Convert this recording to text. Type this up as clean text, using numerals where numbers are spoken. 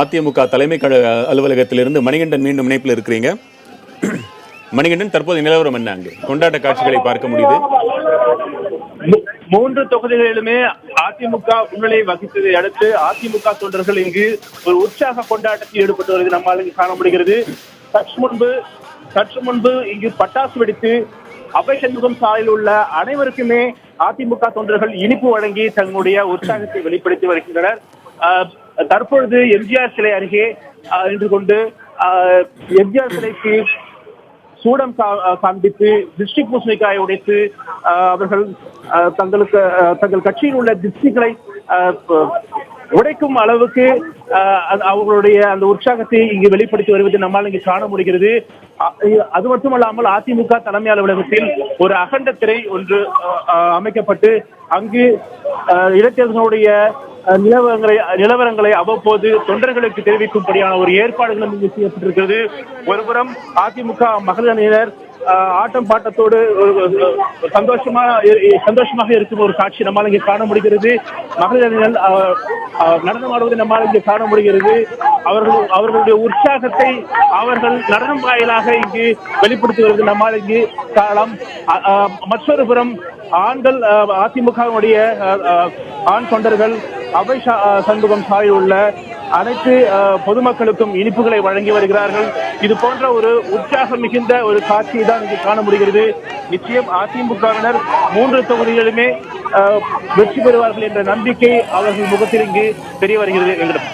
அதிமுக தலைமை கழக அலுவலகத்திலிருந்து மணிகண்டன் மீண்டும் இணைப்பில் இருக்கிறீங்க. மணிகண்டன், தற்போது நிலவரம் என்ன? அங்கே கொண்டாட்ட காட்சிகளை பார்க்க முடியுது. 3 தொகுதிகளிலுமே அதிமுக முன்னிலை வகித்ததை அடுத்து அதிமுக தொண்டர்கள் இங்கு ஒரு உற்சாக கொண்டாட்டத்தில் ஈடுபட்டு வருவது நம்மால் இங்கு காண முடிகிறது. சற்று முன்பு இங்கு பட்டாசு வெடித்து அபய் சண்முகம் சாலையில் உள்ள அனைவருக்குமே அதிமுக தொண்டர்கள் இனிப்பு வழங்கி தங்களுடைய உற்சாகத்தை வெளிப்படுத்தி வருகின்றனர். தற்பொழுது எம்ஜிஆர் சிலை அருகே நின்று கொண்டு எம்ஜிஆர் சிலைக்கு சூடம் காண்பித்து டிஸ்ட்ரிக்ட் பூசணிக்காயை உடைத்து அவர்கள் தங்கள் கட்சியில் உள்ள திருஷ்டிகளை உடைக்கும் அளவுக்கு அவர்களுடைய அந்த உற்சாகத்தை இங்கு வெளிப்படுத்தி வருவது நம்மால் இங்கு காண முடிகிறது. அது மட்டுமல்லாமல் அதிமுக தலைமை அலுவலகத்தில் ஒரு அகண்ட திரை ஒன்று அமைக்கப்பட்டு அங்கு இடைத்தேர்தலுடைய நிலவரங்களை அவ்வப்போது தொண்டர்களுக்கு தெரிவிக்கும்படியான ஒரு ஏற்பாடுகளும் இங்கு செய்யப்பட்டிருக்கிறது. ஒருபுறம் அதிமுக மகளிர் அணியினர் ஆட்டம் பாட்டத்தோடு சந்தோஷமாக இருக்கும் ஒரு காட்சி நம்மால் இங்கே காண முடிகிறது. மகளிர் அணியினர் நடனமாடுவதை நம்மால் இங்கே காண முடிகிறது. அவர்களுடைய உற்சாகத்தை அவர்கள் நடனம் வாயிலாக இங்கு வெளிப்படுத்தி வருவது நம்மால் இங்கு காணலாம். மற்றொரு புறம் ஆண்கள் அதிமுகவுடைய ஆண் தொண்டர்கள் அபய் சண்முகம் சாலையில் உள்ள அனைத்து பொதுமக்களுக்கும் இனிப்புகளை வழங்கி வருகிறார்கள். இது போன்ற ஒரு உற்சாகம் மிகுந்த ஒரு காட்சியை தான் இங்கு காண முடிகிறது. நிச்சயம் அதிமுகவினர் 3 தொகுதிகளுமே வெற்றி பெறுவார்கள் என்ற நம்பிக்கை அவர்கள் முகத்தில் இங்கு தெரிய வருகிறது எங்களிடம்.